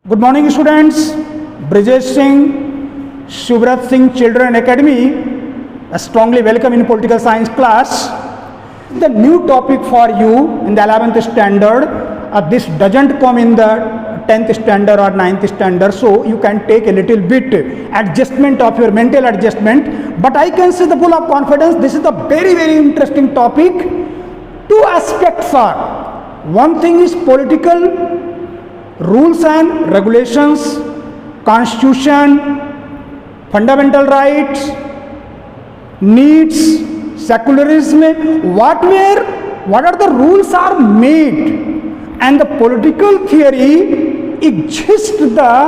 Good morning, students. Brijesh Singh, Shubrat Singh Children Academy, strongly welcome in political science class. The new topic for you in the 11th standard, this doesn't come in the 10th standard or 9th standard, so you can take a little bit adjustment of your mental adjustment. But I can say the full of confidence, this is a very interesting topic. Two aspects are, one thing is political rules and regulations, constitution, fundamental rights, needs, secularism, what are the rules are made, and the political theory exists the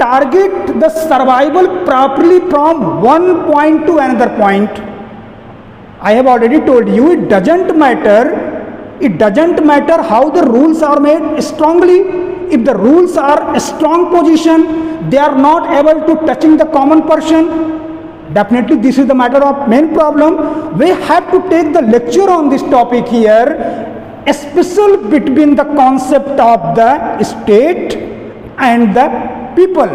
target the survival properly from one point to another point. I have already told you it doesn't matter how the rules are made strongly. If the rules are a strong position, they are not able to touching the common person. Definitely this is the matter of main problem. We have to take the lecture on this topic here, especially between the concept of the state and the people.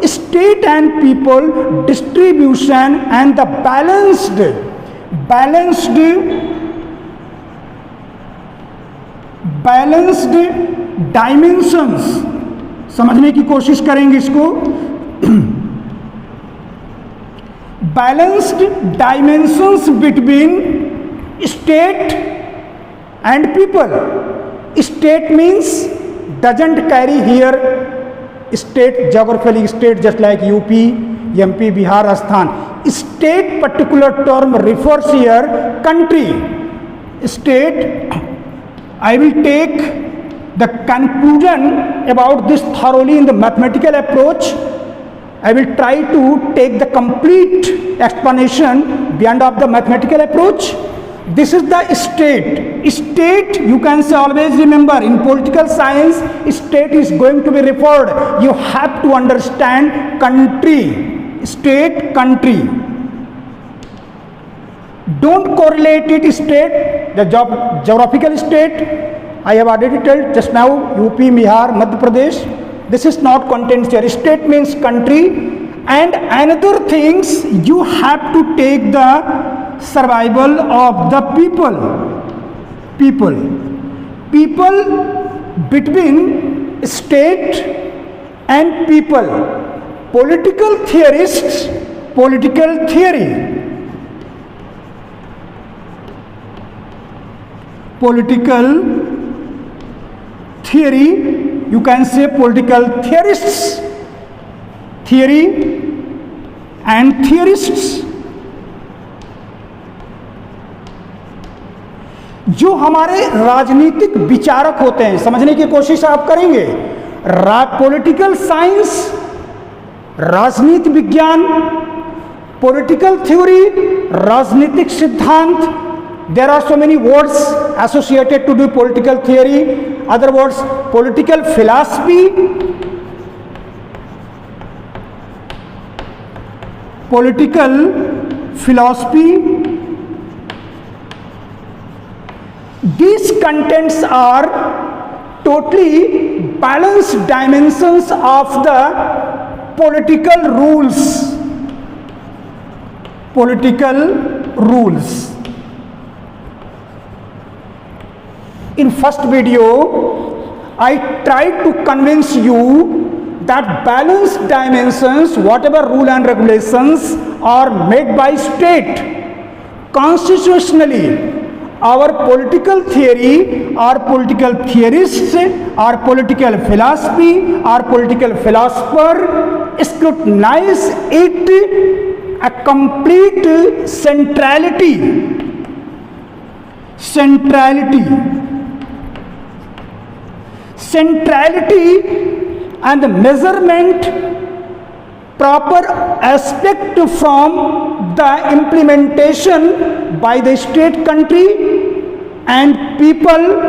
State and people distribution and the balanced dimensions समझने की कोशिश करेंगे इसको. Balanced dimensions between state and people. State means doesn't carry here state geographically state just like UP, MP, Bihar, Rajasthan. State particular term refers here country. State, I will take the conclusion about this thoroughly in the mathematical approach. I will try to take the complete explanation beyond of the mathematical approach. This is the state. State, you can say, always remember in political science, state is going to be referred. You have to understand country, state, country. Don't correlate it state, the geographical state. I have already told just now UP, Bihar, Madhya Pradesh. This is not content here. State means country. And another things, you have to take the survival of the people. People between state and people. Political theorists, political theory. Political theory, you can say political theorists, theory and theorists. जो हमारे राजनीतिक विचारक होते हैं, समझने की कोशिश आप करेंगे. पॉलिटिकल साइंस, राजनीति विज्ञान, पॉलिटिकल थ्योरी, राजनीतिक सिद्धांत. There are so many words associated to do political theory. Other words, political philosophy, political philosophy. These contents are totally balanced dimensions of the political rules. Political rules. In first video, I tried to convince you that balanced dimensions, whatever rule and regulations are made by state, constitutionally, our political theory, our political theorists, our political philosophy, our political philosopher scrutinize it a complete centrality and the measurement proper aspect from the implementation by the state, country and people.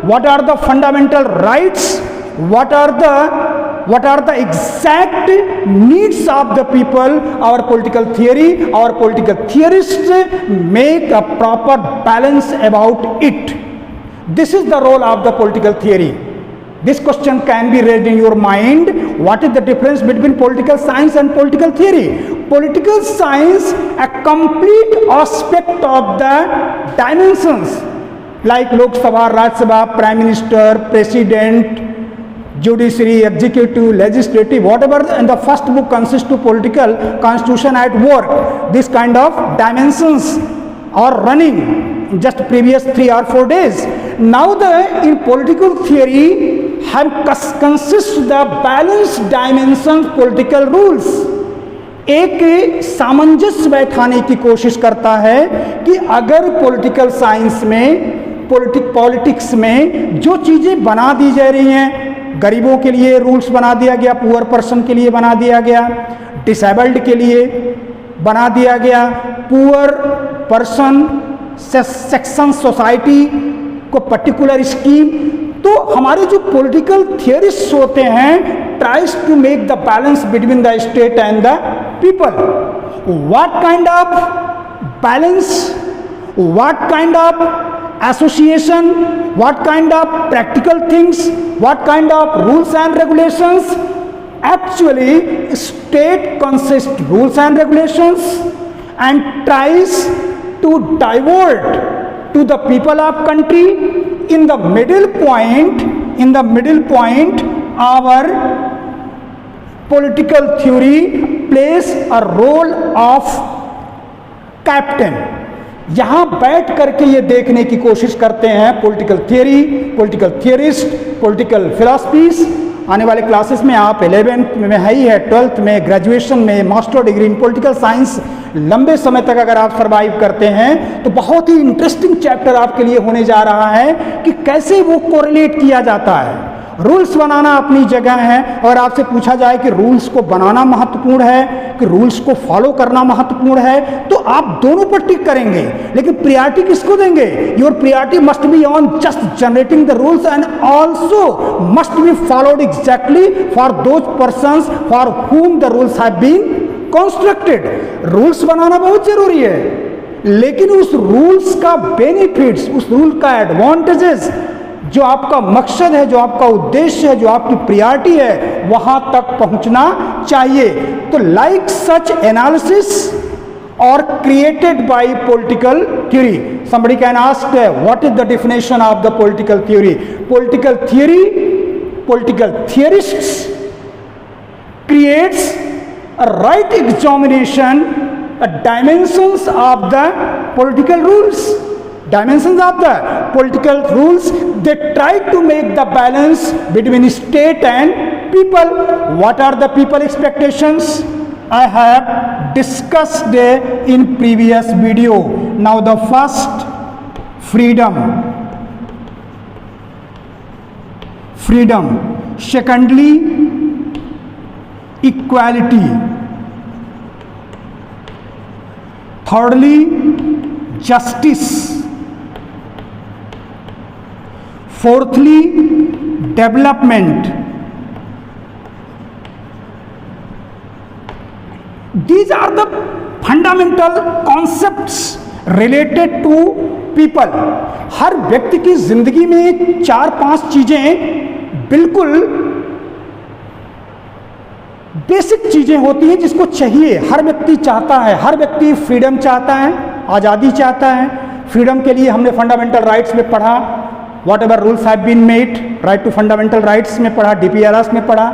What are the fundamental rights, what are the exact needs of the people. Our political theory, our political theorists make a proper balance about it. This is the role of the political theory. This question can be raised in your mind. what is the difference between political science and political theory? Political science, a complete aspect of the dimensions like Lok Sabha, Rajya Sabha, Prime Minister, President, judiciary, executive, legislative, whatever in the first book consists to political constitution at work. This kind of dimensions are running just previous 3 or 4 days. Now in political theory have consists the balanced dimensions political rules. एक सामंजस्य बैठाने की कोशिश करता है कि अगर political science में पॉलिटिक्स में जो चीज़ें बना दी जा रही हैं, गरीबों के लिए रूल्स बना दिया गया, पुअर पर्सन के लिए बना दिया गया, डिसेबल्ड के लिए बना दिया गया, पुअर पर्सन सेक्शन सोसाइटी को पर्टिकुलर स्कीम, तो हमारे जो पॉलिटिकल थियरिस्ट होते हैं tries to make the balance between the state and the people. What kind of balance, what kind of association, what kind of practical things, what kind of rules and regulations. Actually state consists rules and regulations and tries to divert to the people of country. In the middle point our political theory plays a role of captain. यहाँ बैठ करके ये देखने की कोशिश करते हैं political theory, political theorist, political philosophies. आने वाले क्लासेस में आप 11th में है ही है, 12th में, ग्रेजुएशन में, master degree in political science लंबे समय तक अगर आप सरवाइव करते हैं तो बहुत ही इंटरेस्टिंग चैप्टर आपके लिए होने जा रहा है कि कैसे वो कोरिलेट किया जाता है. रूल्स बनाना अपनी जगह है, और आपसे पूछा जाए कि रूल्स को बनाना महत्वपूर्ण है कि रूल्स को फॉलो करना महत्वपूर्ण है, तो आप दोनों पर टिक करेंगे. लेकिन प्रियॉरिटी किसको देंगे? Your priority must be on just generating the rules and also must be followed exactly for those persons for whom the rules have been constructed. Rules बनाना बहुत जरूरी है, लेकिन उस रूल्स का बेनिफिट्स, उस रूल का एडवांटेजेस, जो आपका मकसद है, जो आपका उद्देश्य है, जो आपकी प्रायोरिटी है, वहां तक पहुंचना चाहिए. तो लाइक सच एनालिसिस और created by political theory. somebody can ask what is the definition of the political theory? Political theory, political theorists creates a right examination, dimensions of the political rules. Dimensions of the political rules, they try to make the balance between state and people. What are the people expectations? I have discussed in previous video. Now the first, freedom. Secondly, equality. Thirdly, justice. Fourthly, development. These are the fundamental concepts related to people. हर व्यक्ति की जिंदगी में 4-5 चीजें बिल्कुल basic चीजें होती हैं जिसको चाहिए, हर व्यक्ति चाहता है. हर व्यक्ति फ्रीडम चाहता है, आज़ादी चाहता है. फ्रीडम के लिए हमने फंडामेंटल राइट्स में पढ़ा, whatever rules have been made, right to fundamental rights में पढ़ा, DPRS में पढ़ा.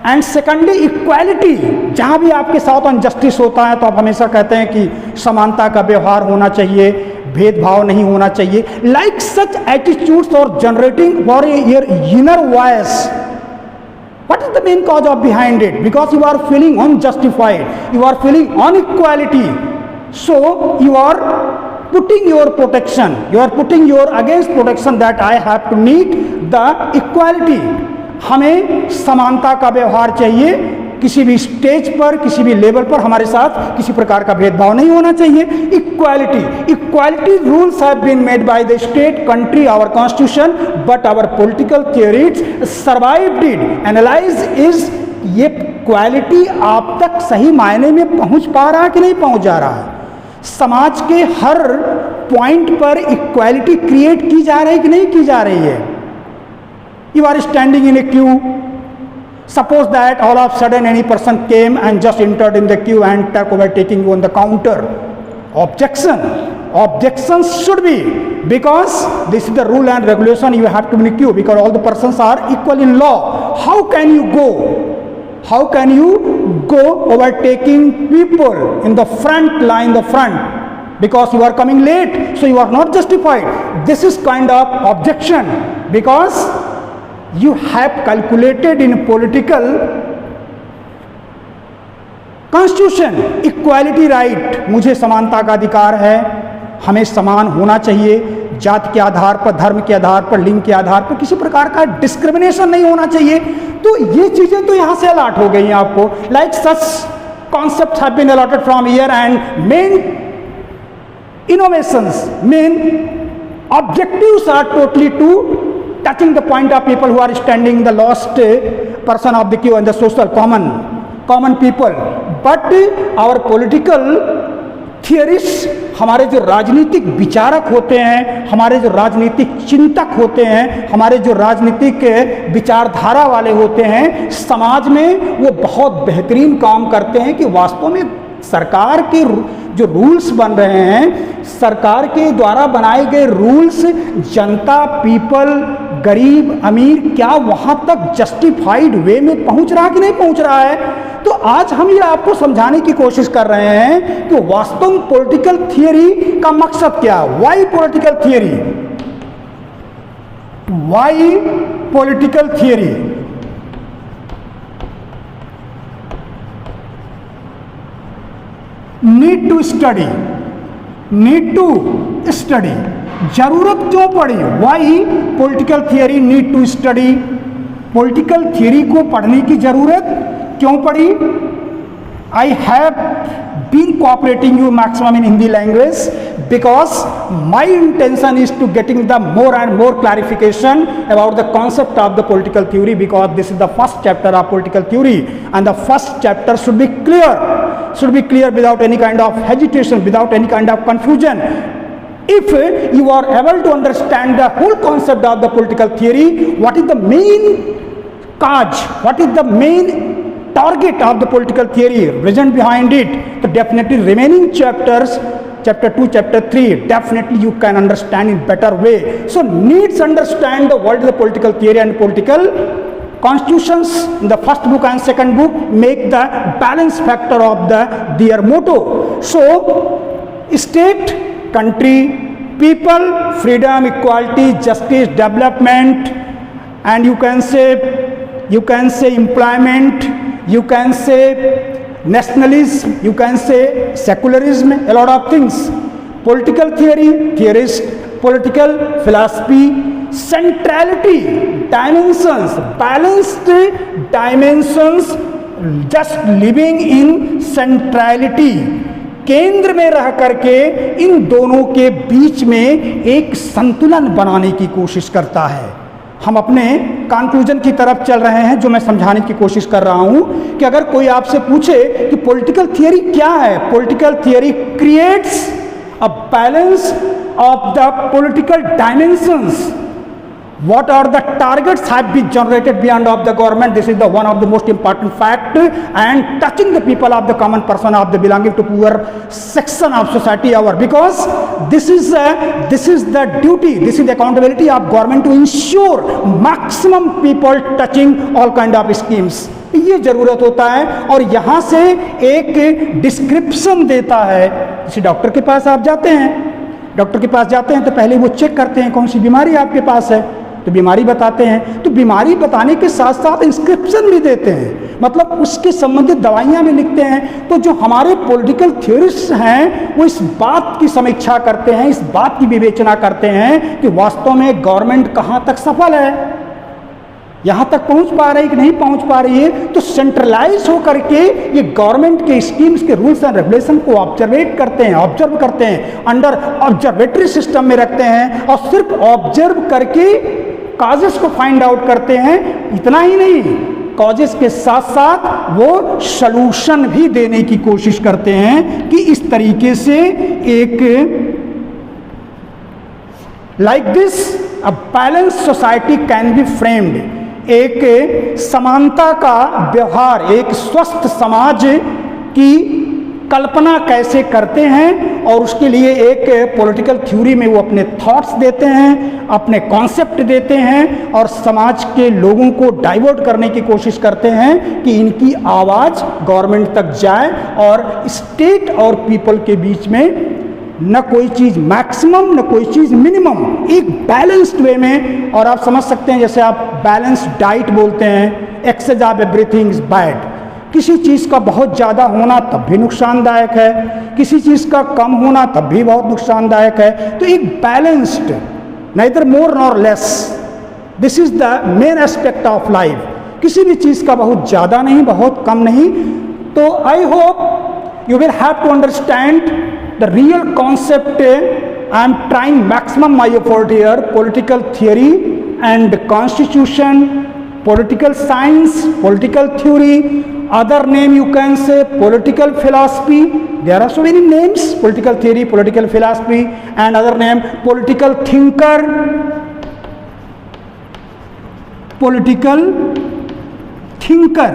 And secondly equality. जहाँ भी आपके साथ अनजस्टिस होता है तो आप हमेशा कहते हैं कि समानता का व्यवहार होना चाहिए, भेदभाव नहीं होना चाहिए. लाइक सच एटीट्यूड्स और generating for your inner voice. What is the main cause of behind it? Because you are feeling unjustified, you are feeling inequality, so you are putting your protection, you are putting your against protection that I have to need the equality. हमें समानता का व्यवहार चाहिए, किसी भी stage पर, किसी भी लेवल पर हमारे साथ किसी प्रकार का भेदभाव नहीं होना चाहिए. Equality rules have been made by the state, country, our constitution, but our political theories survived it. Analyze is ये इक्वालिटी आप तक सही मायने में पहुंच पा रहा है कि नहीं पहुंच जा रहा है. समाज के हर पॉइंट पर इक्वालिटी क्रिएट की जा रही है कि नहीं की जा रही है. You are standing in a queue, Suppose that all of a sudden any person came and just entered in the queue and took overtaking you on the counter. Objection. Objections should be, because this is the rule and regulation, you have to be in queue because all the persons are equal in law. How can you go? How can you go overtaking people in the front line, the front? Because you are coming late, so you are not justified. This is kind of objection, because you have calculated in political constitution equality right, मुझे समानता का अधिकार है, हमें समान होना चाहिए, जाति के आधार पर, धर्म के आधार पर, लिंग के आधार पर किसी प्रकार का डिस्क्रिमिनेशन नहीं होना चाहिए। तो ये चीजें तो यहां से अलॉट हो गई हैं आपको। Like such concepts have been allotted from here and main innovations, main objectives are totally to touching the point of people who are standing, the lost person of the queue and the social common people. But our political theorists, हमारे जो राजनीतिक विचारक होते हैं, हमारे जो राजनीतिक चिंतक होते हैं, हमारे जो राजनीतिक विचारधारा वाले होते हैं समाज में, वो बहुत बेहतरीन काम करते हैं कि वास्तव में सरकार के जो रूल्स बन रहे हैं, सरकार के द्वारा बनाए गए रूल्स जनता, पीपल, गरीब, अमीर, क्या वहां तक जस्टिफाइड वे में पहुंच रहा कि नहीं पहुंच रहा है। तो आज हम ये आपको समझाने की कोशिश कर रहे हैं कि वास्तव में पॉलिटिकल थियरी का मकसद क्या है। Why political theory, why political theory. Need to study, need to study, जरूरत क्यों पड़ी, why political theory need to study. Political theory को पढ़ने की जरूरत क्यों पड़ी। I have been cooperating you maximum in Hindi language because my intention is to getting the more and more clarification about the concept of the political theory, because this is the first chapter of political theory and the first chapter should be clear without any kind of hesitation, without any kind of confusion. If you are able to understand the whole concept of the political theory, what is the main cause, what is the main target of the political theory, reason behind it, so definitely remaining chapters, chapter 2, chapter 3, definitely you can understand in better way. So needs understand the what is the political theory and political constitutions in the first book and second book make the balance factor of their motto. So state, country, people, freedom, equality, justice, development, and you can say employment, you can say nationalism, you can say secularism, a lot of things. Political theory, theorist, political philosophy, centrality, dimensions, balanced dimensions, just living in centrality, केंद्र में रह करके इन दोनों के बीच में एक संतुलन बनाने की कोशिश करता है। हम अपने कंक्लूजन की तरफ चल रहे हैं, जो मैं समझाने की कोशिश कर रहा हूं कि अगर कोई आपसे पूछे कि पॉलिटिकल थियरी क्या है, political theory creates a balance of the political dimensions. What are the targets have been generated beyond of the government? This is the one of the most important fact, and touching the people of the common person of the belonging to poor section of society our, because this is the duty, this is the accountability of government to ensure maximum people touching all kind of schemes. ये जरूरत होता है। और यहाँ से एक description देता है। जैसे डॉक्टर के पास आप जाते हैं, डॉक्टर के पास जाते हैं तो पहले वो चेक करते हैं कौन सी बीमारी आपके पास है, तो बीमारी बताते हैं। तो बीमारी बताने के साथ साथ इंस्क्रिप्शन भी देते हैं, मतलब उसके संबंधित दवाइयाँ भी लिखते हैं। तो जो हमारे पॉलिटिकल थ्योरिस्ट हैं वो इस बात की समीक्षा करते हैं, इस बात की विवेचना करते हैं कि वास्तव में गवर्नमेंट कहाँ तक सफल है, यहाँ तक पहुँच पा रही कि नहीं पहुँच पा रही है। तो सेंट्रलाइज होकर के ये गवर्नमेंट के स्कीम्स के रूल्स एंड रेगुलेशन को ऑब्जर्व करते हैं, अंडर ऑब्जर्वेटरी सिस्टम में रखते हैं, और सिर्फ ऑब्जर्व करके कॉजेस को फाइंड आउट करते हैं। इतना ही नहीं, कॉजेस के साथ साथ वो सॉल्यूशन भी देने की कोशिश करते हैं कि इस तरीके से एक like this a balanced society can be framed, एक समानता का व्यवहार, एक स्वस्थ समाज की कल्पना कैसे करते हैं और उसके लिए एक पॉलिटिकल थ्योरी में वो अपने थॉट्स देते हैं, अपने कॉन्सेप्ट देते हैं और समाज के लोगों को डाइवर्ट करने की कोशिश करते हैं कि इनकी आवाज़ गवर्नमेंट तक जाए और स्टेट और पीपल के बीच में न कोई चीज़ मैक्सिमम न कोई चीज़ मिनिमम, एक बैलेंस्ड वे में। और आप समझ सकते हैं जैसे आप बैलेंस्ड डाइट बोलते हैं, excess of everything is bad. किसी चीज़ का बहुत ज़्यादा होना तब भी नुकसानदायक है, किसी चीज़ का कम होना तब भी बहुत नुकसानदायक है। तो एक balanced, neither more nor less, this is the main aspect of life. किसी भी चीज़ का बहुत ज़्यादा नहीं, बहुत कम नहीं। तो I hope you will have to understand the real concept. I am trying maximum my effort here, political theory and constitution, political science, political theory, other name you can say political philosophy. There are so many names: political theory, political philosophy, and other name political thinker, political thinker,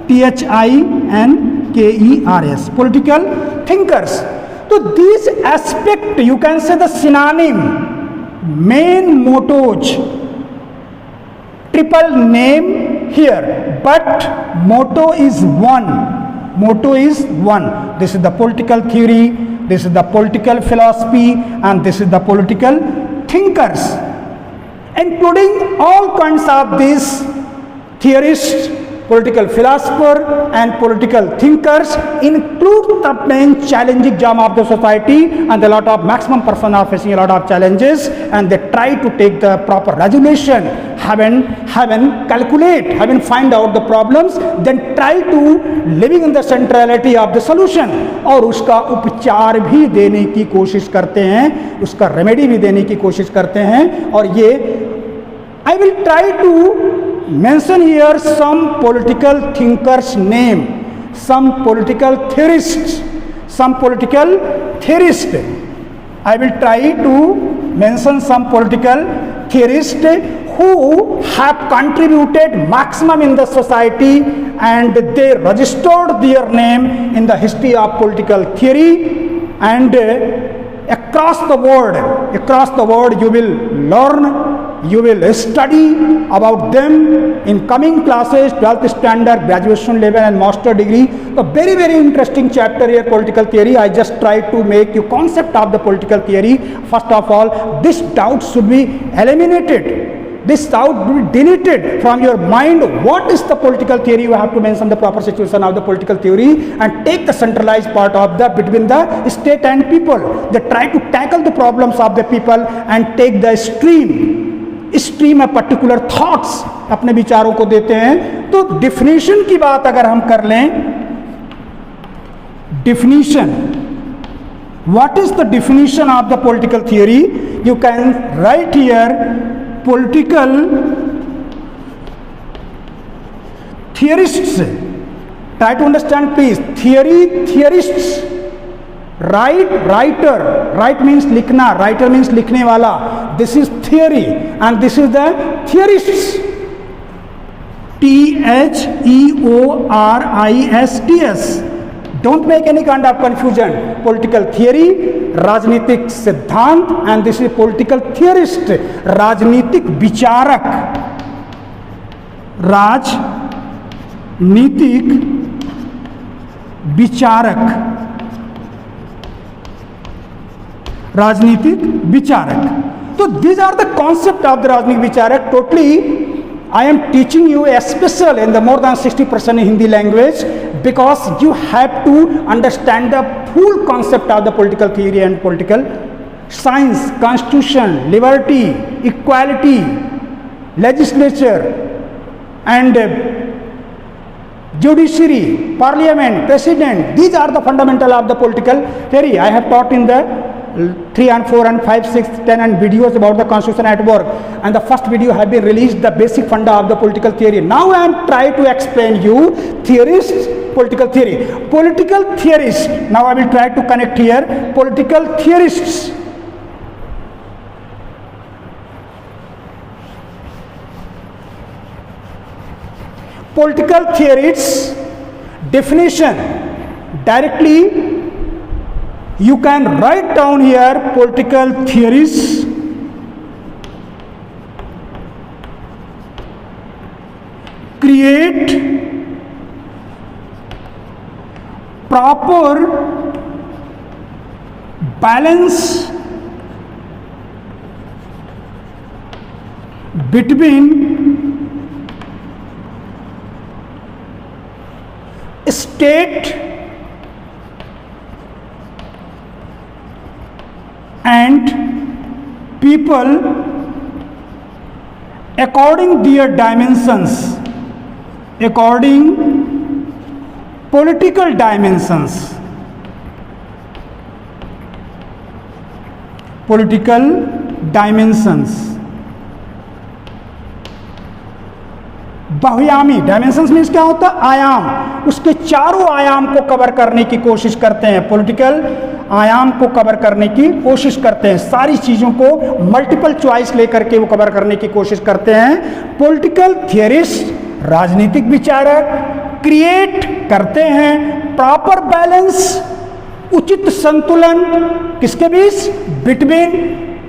thinkers, political thinkers. So these aspect you can say the synonym, main mottos, triple name here, but motto is one. Motto is one. This is the political theory, this is the political philosophy, and this is the political thinkers. Including all kinds of these theorists, political philosopher and political thinkers include the main challenging jam of the society, and a lot of maximum person are facing a lot of challenges and they try to take the proper resolution, haven't calculate, haven't find out the problems, then try to living in the centrality of the solution और उसका उपचार भी देने की कोशिश करते हैं, उसका रेमेडी भी देने की कोशिश करते हैं। और ये I will try to mention here some political thinkers name, some political theorists. I will try to mention some political theorists who have contributed maximum in the society and they registered their name in the history of political theory, and across the world you will learn, you will study about them in coming classes, 12th standard, graduation level and master degree. A very interesting chapter here, political theory. I just try to make you concept of the political theory. First of all, this doubt should be eliminated, this doubt will be deleted from your mind. What is the political theory? You have to mention the proper situation of the political theory and take the centralized part of the between the state and people. They try to tackle the problems of the people and take the stream of particular thoughts, अपने विचारों को देते हैं। तो definition की बात अगर हम कर लें, definition, what is the definition of the political theory? You can write here political theorists. Try to understand please. Theorists. Write means लिखना, writer means लिखने वाला. This is theory and this is the theorists. THEORISTS. Don't make any kind of confusion. Political theory, राजनीतिक सिद्धांत, and this is political theorist, राजनीतिक विचारक, राजनीतिक विचारक, राजनीतिक विचारक। तो these are the concept of the राजनीतिक विचारक. Totally I am teaching you a special in the more than 60% in Hindi language because you have to understand the full concept of the political theory and political science, constitution, liberty, equality, legislature and judiciary, parliament, president. These are the fundamental of the political theory. I have taught in the 3 and 4 and 5, 6, 10 and videos about the constitution at work, and the first video have been released, the basic funda of the political theory. Now I am trying to explain you theorists, political theory, political theorists. Now I will try to connect here political theorists. political theories definition directly you can write down here political theories create proper balance between state and people according their dimensions, according political dimensions, political dimensions. बहुयामी dimensions means क्या होता है? आयाम, उसके चारों आयाम को cover करने की कोशिश करते हैं, पॉलिटिकल आयाम को कवर करने की कोशिश करते हैं, सारी चीज़ों को मल्टीपल चॉइस लेकर के वो कवर करने की कोशिश करते हैं। पॉलिटिकल थियरिस्ट, राजनीतिक विचारक क्रिएट करते हैं प्रॉपर बैलेंस, उचित संतुलन किसके बीच? Between,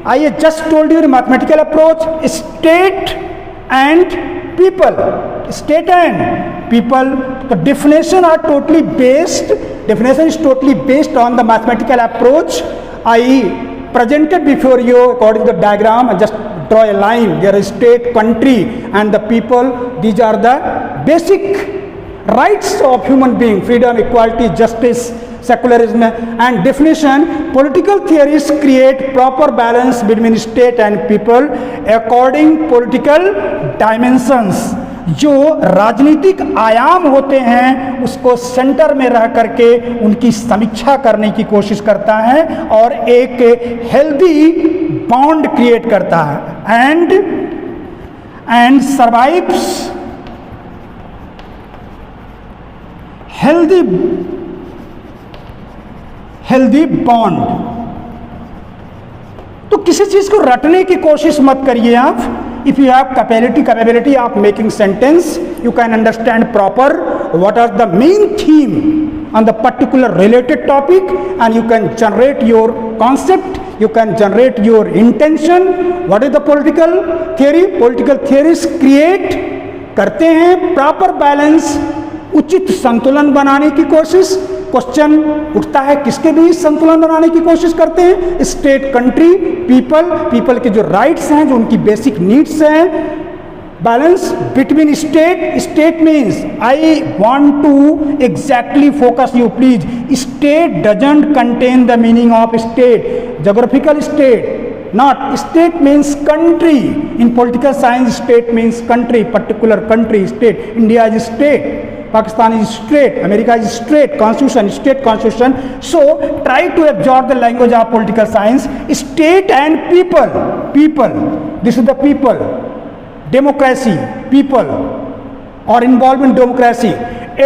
I just told you mathematical approach, state and people, state and people. The definition are totally based, definition is totally based on the mathematical approach I presented before you according to the diagram. I just draw a line, there is state, country and the people. These are the basic rights of human being: freedom, equality, justice, secularism. And definition, political theories create proper balance between state and people according political dimensions. जो राजनीतिक आयाम होते हैं उसको centre में रह करके उनकी समीक्षा करने की कोशिश करता है और एक हेल्दी बॉन्ड क्रिएट करता है एंड सर्वाइव्स हेल्दी बॉन्ड। तो किसी चीज को रटने की कोशिश मत करिए आप। If you have capability of making sentence, you can understand proper what are the main theme on the particular related topic and you can generate your concept, you can generate your intention. What is the political theory? Political theories create करते हैं proper balance, उचित संतुलन बनाने की कोशिश। Question उठता है किसके बीच संतुलन बनाने की कोशिश करते हैं? स्टेट, कंट्री, पीपल के जो राइट्स हैं, जो उनकी बेसिक नीड्स हैं। Balance between state means, I want to exactly focus you please, state doesn't contain the meaning of state, geographical state, not state means country. In political science state means country, particular country, state. India is state, Pakistan is state, America is state, constitution, state constitution. So try to absorb the language of political science. State and people, this is the people. Democracy, people, or involvement democracy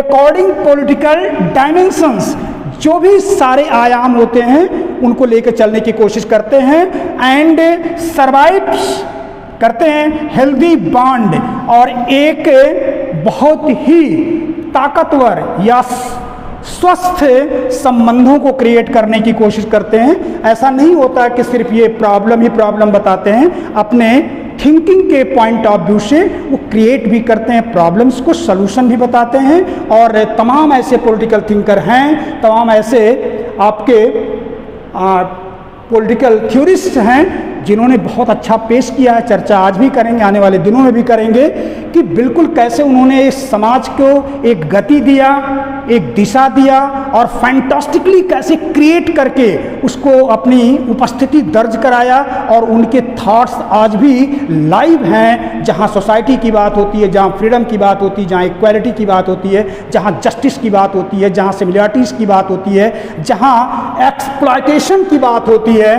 according political dimensions. जो भी सारे आयाम होते हैं उनको लेकर चलने की कोशिश करते हैं एंड सर्वाइव्स करते हैं हेल्दी बॉन्ड, और एक बहुत ही ताकतवर या स्वस्थ संबंधों को क्रिएट करने की कोशिश करते हैं। ऐसा नहीं होता कि सिर्फ ये प्रॉब्लम ही प्रॉब्लम बताते हैं, अपने थिंकिंग के पॉइंट ऑफ व्यू से वो क्रिएट भी करते हैं, प्रॉब्लम्स को सलूशन भी बताते हैं। और तमाम ऐसे पॉलिटिकल थिंकर हैं, तमाम ऐसे आपके पॉलिटिकल थ्योरिस्ट हैं जिन्होंने बहुत अच्छा पेश किया है। चर्चा आज भी करेंगे, आने वाले दिनों में भी करेंगे कि बिल्कुल कैसे उन्होंने इस समाज को एक गति दिया, एक दिशा दिया और फैंटास्टिकली कैसे क्रिएट करके उसको अपनी उपस्थिति दर्ज कराया। और उनके थॉट्स आज भी लाइव हैं, जहाँ सोसाइटी की बात होती है, जहाँ फ्रीडम की बात होती है, जहाँ इक्वालिटी की बात होती है, जहाँ जस्टिस की बात होती है, जहाँ सिमिलरिटीज़ की बात होती है, जहाँ एक्सप्लॉयटेशन की बात होती है।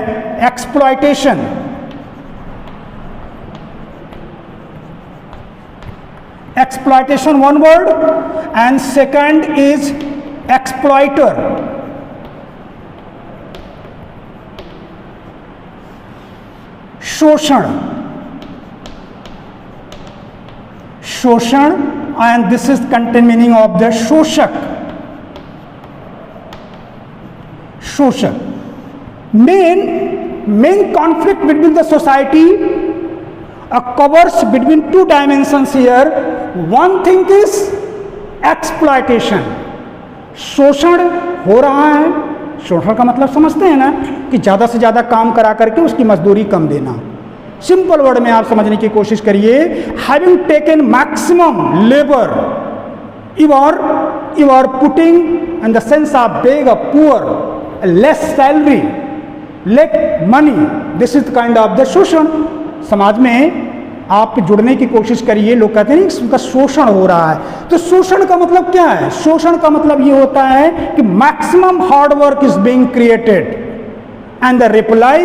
Exploitation, exploitation one word, and second is exploiter. शोषण and this is content meaning of the शोषक. शोषक. Main conflict between the society covers between two dimensions here. One thing is exploitation. शोषण हो रहा है. शोषण का मतलब समझते हैं ना कि ज़्यादा से ज़्यादा काम करा करके उसकी मजदूरी कम देना. सिंपल वर्ड में आप समझने की कोशिश करिए. Having taken maximum labour, you are putting in the sense of being a poor, less salary, less money. This is kind of the शोषण. समाज में आप जुड़ने की कोशिश करिए. लोग कहते हैं इसका शोषण हो रहा है. तो शोषण का मतलब क्या है? शोषण का मतलब ये होता है कि maximum hard work is being created and the reply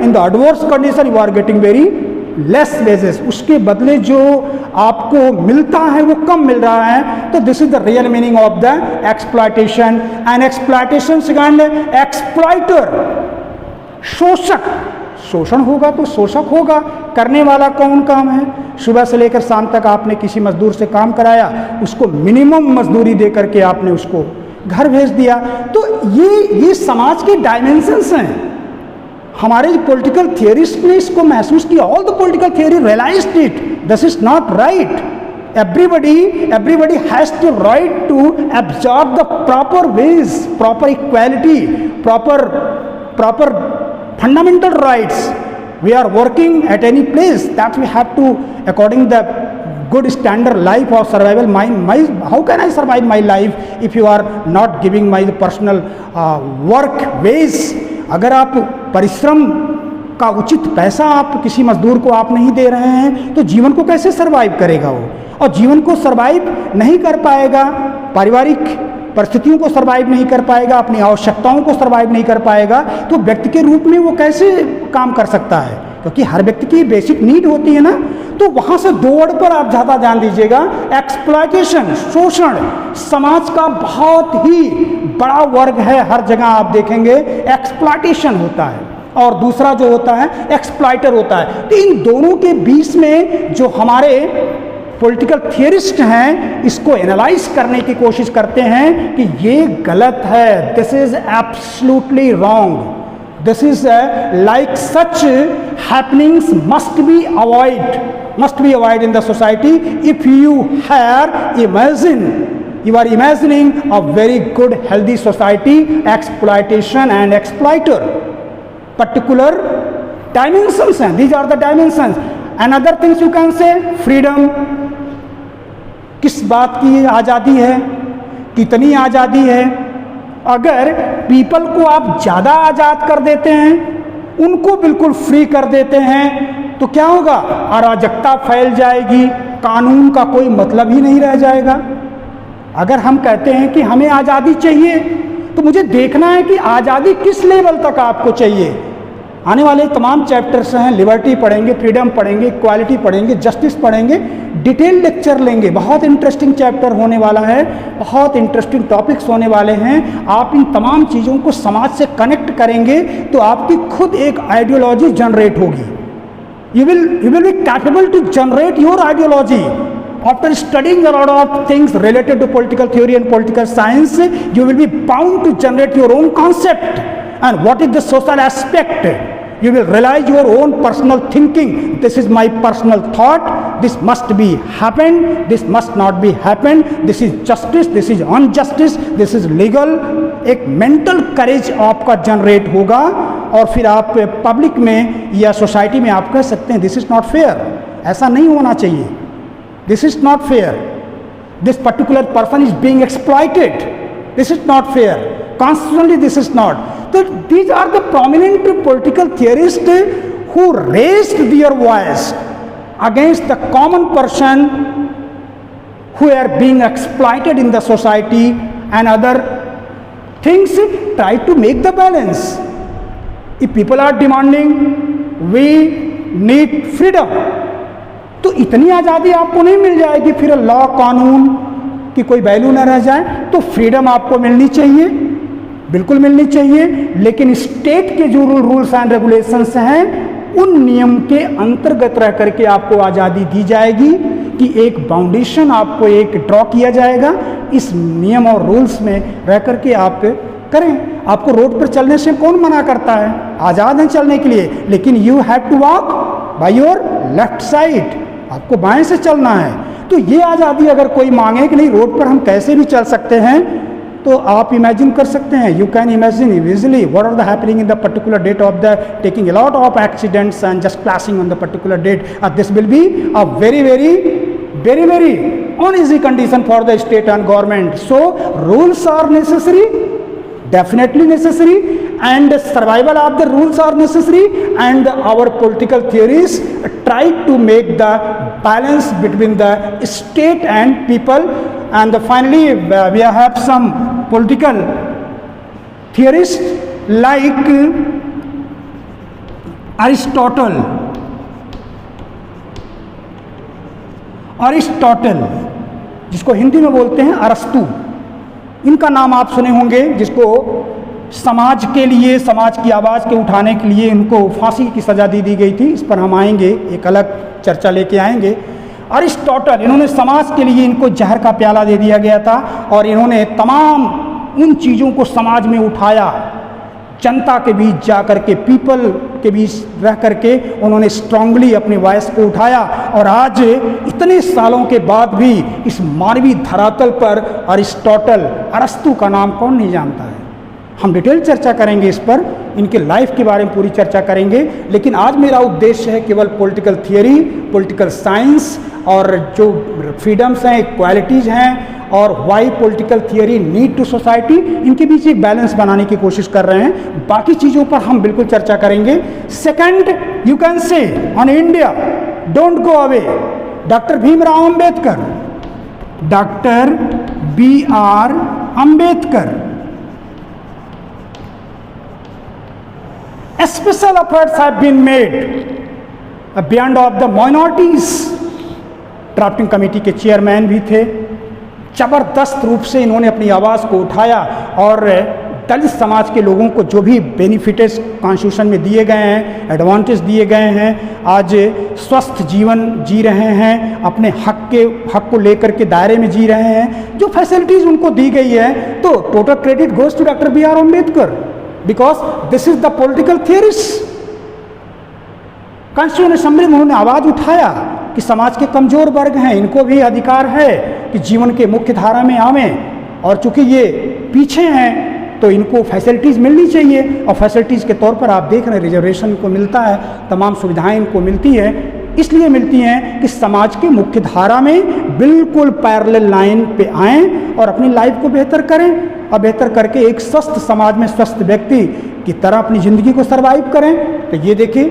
in the adverse condition you are getting very less wages. उसके बदले जो आपको मिलता है वो कम मिल रहा है. तो this is the real meaning of the exploitation. and exploitation second, exploiter, शोषक. शोषण होगा तो शोषक होगा. करने वाला कौन काम है? सुबह से लेकर शाम तक आपने किसी मजदूर से काम कराया, उसको मिनिमम मजदूरी दे करके आपने उसको घर भेज दिया. तो ये समाज के डायमेंशंस हैं. हमारे पॉलिटिकल थियरिस्ट ने इसको महसूस किया. All the political theory realized it. This is not right. everybody has to right to absorb the proper ways, proper equality, proper fundamental rights. We are working at any place that we have to according the good standard life or survival. How can I survive my life if you are not giving my personal work ways? अगर आप परिश्रम का उचित पैसा आप किसी मजदूर को आप नहीं दे रहे हैं तो जीवन को कैसे सरवाइव करेगा वो? और जीवन को सरवाइव नहीं कर पाएगा, पारिवारिक परिस्थितियों को सरवाइव नहीं कर पाएगा, अपनी आवश्यकताओं को सरवाइव नहीं कर पाएगा, तो व्यक्ति के रूप में वो कैसे काम कर सकता है? क्योंकि हर व्यक्ति की बेसिक नीड होती है ना. तो वहां से दो वर्ड पर आप ज्यादा ध्यान दीजिएगा. एक्सप्लॉयटेशन, शोषण, समाज का बहुत ही बड़ा वर्ग है. हर जगह आप देखेंगे एक्सप्लॉयटेशन होता है और दूसरा जो होता है एक्सप्लॉयटर होता है. तो इन दोनों के बीच में जो हमारे पॉलिटिकल थियरिस्ट हैं इसको एनालाइज करने की कोशिश करते हैं कि ये गलत है. This is absolutely wrong. This is like such happenings must be avoided in the society. If you are imagining a very good healthy society, exploitation and exploiter, particular dimensions हैं. These are the dimensions. Another things you can say, freedom. किस बात की आज़ादी है? कितनी आज़ादी है? अगर पीपल को आप ज़्यादा आज़ाद कर देते हैं, उनको बिल्कुल फ्री कर देते हैं, तो क्या होगा? अराजकता फैल जाएगी, कानून का कोई मतलब ही नहीं रह जाएगा. अगर हम कहते हैं कि हमें आज़ादी चाहिए तो मुझे देखना है कि आज़ादी किस लेवल तक आपको चाहिए. आने वाले तमाम चैप्टर्स हैं, लिबर्टी पढ़ेंगे, फ्रीडम पढ़ेंगे, इक्वालिटी पढ़ेंगे, जस्टिस पढ़ेंगे, डिटेल लेक्चर लेंगे. बहुत इंटरेस्टिंग चैप्टर होने वाला है, बहुत इंटरेस्टिंग टॉपिक्स होने वाले हैं. आप इन तमाम चीज़ों को समाज से कनेक्ट करेंगे तो आपकी खुद एक आइडियोलॉजी जनरेट होगी. You will be capable to generate your ideology. After studying a lot of things related to political theory and political science, you will be bound to generate your own concept. And what is the social aspect? You will realize your own personal thinking. This is my personal thought. This must be happened. This must not be happened. This is justice. This is injustice. This is legal. एक mental courage आपका generate होगा और फिर आप public में या society में आप कह सकते हैं दिस इज नॉट फेयर. ऐसा नहीं होना चाहिए. This is not fair. This particular person is being exploited. This is not fair. Constantly this is not. So these are the prominent political theorists who raised their voice against the common person who are being exploited in the society and other things. Try to make the balance. If people are demanding we need freedom, तो इतनी आज़ादी आपको नहीं मिल जाएगी, फिर law कानून की कोई वैल्यू ना रह जाए. तो फ्रीडम आपको मिलनी चाहिए, बिल्कुल मिलनी चाहिए, लेकिन स्टेट के जो रूल्स एंड रेगुलेशंस हैं उन नियम के अंतर्गत रह करके आपको आज़ादी दी जाएगी कि एक बाउंडेशन आपको एक ड्रॉ किया जाएगा, इस नियम और रूल्स में रह करके आप करें। आपको रोड पर चलने से कौन मना करता है? आज़ाद हैं चलने के लिए, लेकिन you have to walk by your left side, आपको बाएं से चलना है। तो ये आज़ादी अगर कोई मांगे कि नहीं रोड पर हम कैसे भी चल सकते हैं, तो आप इमेजिन कर सकते हैं, you can imagine easily what are the happening in the particular date of the taking a lot of accidents and just clashing on the particular date. This will be a very very uneasy condition for the state and government. So rules are necessary, definitely necessary, and survival of the rules are necessary, and our political theories try to make the balance between the state and people. And finally we have some political theorists like Aristotle, जिसको हिंदी में बोलते हैं अरस्तु। इनका नाम आप सुने होंगे, जिसको समाज के लिए, समाज की आवाज़ के उठाने के लिए इनको फांसी की सज़ा दी गई थी। इस पर हम आएंगे, एक अलग चर्चा लेके आएंगे। अरिस्टोटल, इन्होंने समाज के लिए इनको जहर का प्याला दे दिया गया था और इन्होंने तमाम उन चीज़ों को समाज में उठाया, जनता के बीच जा कर के, पीपल के बीच रह करके उन्होंने स्ट्रांगली अपनी वॉइस को उठाया। और आज इतने सालों के बाद भी इस मानवीय धरातल पर अरिस्टोटल, अरस्तु का नाम कौन नहीं जानता है। हम डिटेल चर्चा करेंगे इस पर, इनके लाइफ के बारे में पूरी चर्चा करेंगे। लेकिन आज मेरा उद्देश्य है केवल पॉलिटिकल थियोरी, पॉलिटिकल साइंस और जो फ्रीडम्स हैं, इक्वालिटीज़ हैं और why political theory need to society, इनके बीच एक बैलेंस बनाने की कोशिश कर रहे हैं। बाकी चीज़ों पर हम बिल्कुल चर्चा करेंगे। Second, you can say on India don't go away, doctor Bhimrao Ambedkar, doctor B.R. Ambedkar. Special efforts have been made beyond of the minorities। Drafting committee के चेयरमैन भी थे। ज़बरदस्त रूप से इन्होंने अपनी आवाज़ को उठाया और दलित समाज के लोगों को जो भी बेनिफिट्स कॉन्स्टिट्यूशन में दिए गए हैं, एडवांटेज दिए गए हैं, आज स्वस्थ जीवन जी रहे हैं, अपने हक को लेकर के दायरे में जी रहे हैं, जो फैसिलिटीज़ उनको दी गई है, तो total credit goes to doctor B.R. Ambedkar, because this is the political theorist. Constitution assembly में उन्होंने आवाज़ उठाया कि समाज के कमज़ोर वर्ग हैं, इनको भी अधिकार है कि जीवन के मुख्य धारा में आवें, और चूंकि ये पीछे हैं तो इनको फैसिलिटीज़ मिलनी चाहिए। और फैसिलिटीज़ के तौर पर आप देख रहे हैं रिजर्वेशन इनको मिलता है, तमाम सुविधाएं इनको मिलती है, इसलिए मिलती हैं कि समाज के मुख्य धारा में बिल्कुल पैरेलल लाइन पे आएँ और अपनी लाइफ को बेहतर करें, और बेहतर करके एक स्वस्थ समाज में स्वस्थ व्यक्ति की तरह अपनी ज़िंदगी को सर्वाइव करें। तो ये देखिए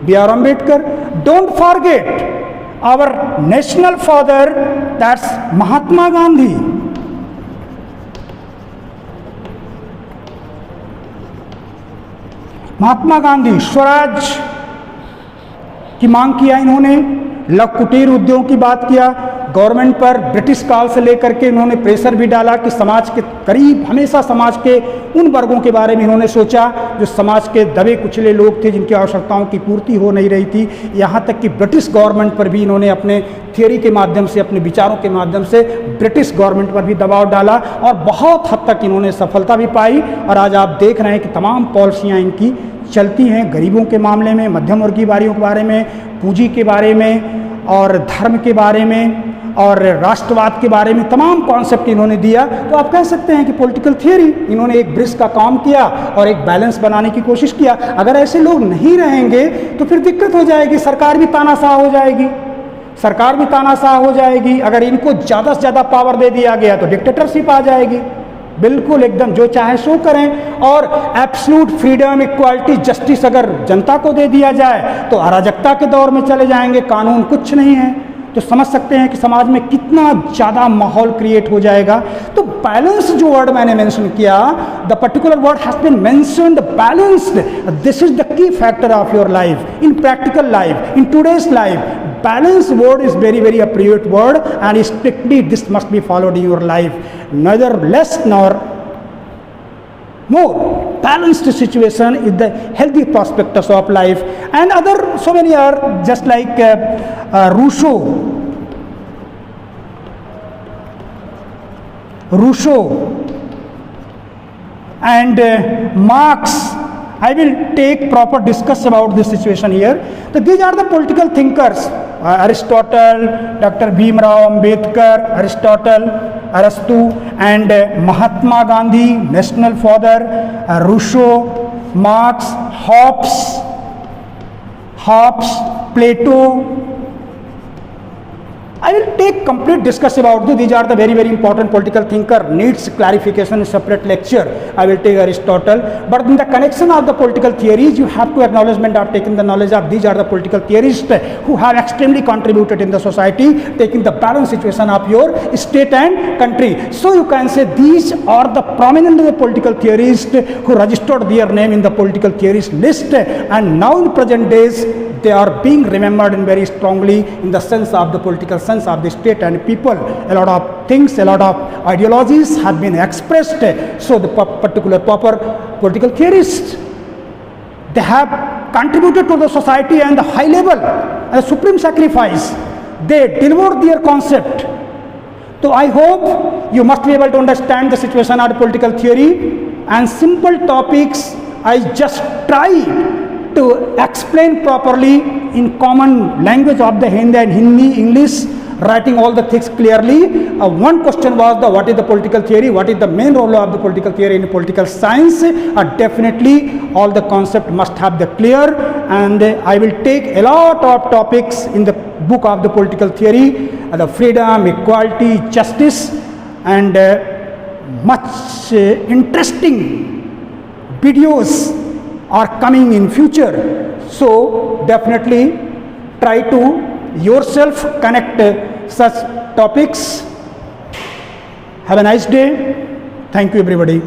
B.R. Ambedkar. Don't forget our national father, that's Mahatma Gandhi. Mahatma Gandhi swaraj की मांग किया इन्होंने, लघु कुटीर उद्योग की बात किया, गवर्नमेंट पर ब्रिटिश काल से लेकर के इन्होंने प्रेशर भी डाला कि समाज के करीब, हमेशा समाज के उन वर्गों के बारे में इन्होंने सोचा जो समाज के दबे कुचले लोग थे, जिनकी आवश्यकताओं की पूर्ति हो नहीं रही थी। यहाँ तक कि ब्रिटिश गवर्नमेंट पर भी इन्होंने अपने थियोरी के माध्यम से, अपने विचारों के माध्यम से ब्रिटिश गवर्नमेंट पर भी दबाव डाला और बहुत हद तक इन्होंने सफलता भी पाई। और आज आप देख रहे हैं कि तमाम पॉलिसियाँ इनकी चलती हैं, गरीबों के मामले में, मध्यम वर्गीय वारियों के बारे में, पूंजी के बारे में और धर्म के बारे में और राष्ट्रवाद के बारे में तमाम कॉन्सेप्ट इन्होंने दिया। तो आप कह सकते हैं कि पॉलिटिकल थियोरी, इन्होंने एक ब्रिज का काम किया और एक बैलेंस बनाने की कोशिश किया। अगर ऐसे लोग नहीं रहेंगे तो फिर दिक्कत हो जाएगी, सरकार भी तानाशाह हो जाएगी, सरकार भी तानाशाह हो जाएगी। अगर इनको ज़्यादा से ज़्यादा पावर दे दिया गया तो डिक्टेटरशिप आ जाएगी, बिल्कुल एकदम जो चाहे सो करें। और एब्सोल्यूट फ्रीडम, इक्वालिटी, जस्टिस अगर जनता को दे दिया जाए तो अराजकता के दौर में चले जाएंगे, कानून कुछ नहीं है। तो समझ सकते हैं कि समाज में कितना ज़्यादा माहौल क्रिएट हो जाएगा। तो बैलेंस जो वर्ड मैंने मेंशन किया, the particular word has been mentioned, balanced, this is the key factor of your life, in practical life, in today's life. Balance word is very very appropriate word and strictly this must be followed in your life, neither less nor more. balanced situation is the healthy prospectus of life. And other so many are just like Rousseau and Marx. I will take proper discuss about this situation here. So these are the political thinkers: Aristotle, Dr. Bhimrao Ambedkar, Aristotle, Arastu, and Mahatma Gandhi, national father, Rousseau, Marx, Hobbes, Plato. I will take complete discuss about this. These are the very, very important political thinker, needs clarification in separate lecture. I will take Aristotle. But in the connection of the political theories, you have to acknowledgement of taking the knowledge of these are the political theorists who have extremely contributed in the society, taking the balanced situation of your state and country. So you can say these are the prominent political theorists who registered their name in the political theorist list, and now in present days they are being remembered in very strongly in the sense of the political sense of the state and people. A lot of things, a lot of ideologies have been expressed. So the particular proper political theorists, they have contributed to the society and the high level, a supreme sacrifice. They delivered their concept. So I hope you must be able to understand the situation of the political theory, and simple topics I just tried to explain properly in common language of the Hindi, English, writing all the things clearly. One question was what is the political theory, what is the main role of the political theory in political science. Definitely all the concept must have the clear, and I will take a lot of topics in the book of the political theory, the freedom, equality, justice, and much interesting videos are coming in future. So definitely try to yourself connect such topics. Have a nice day. Thank you everybody.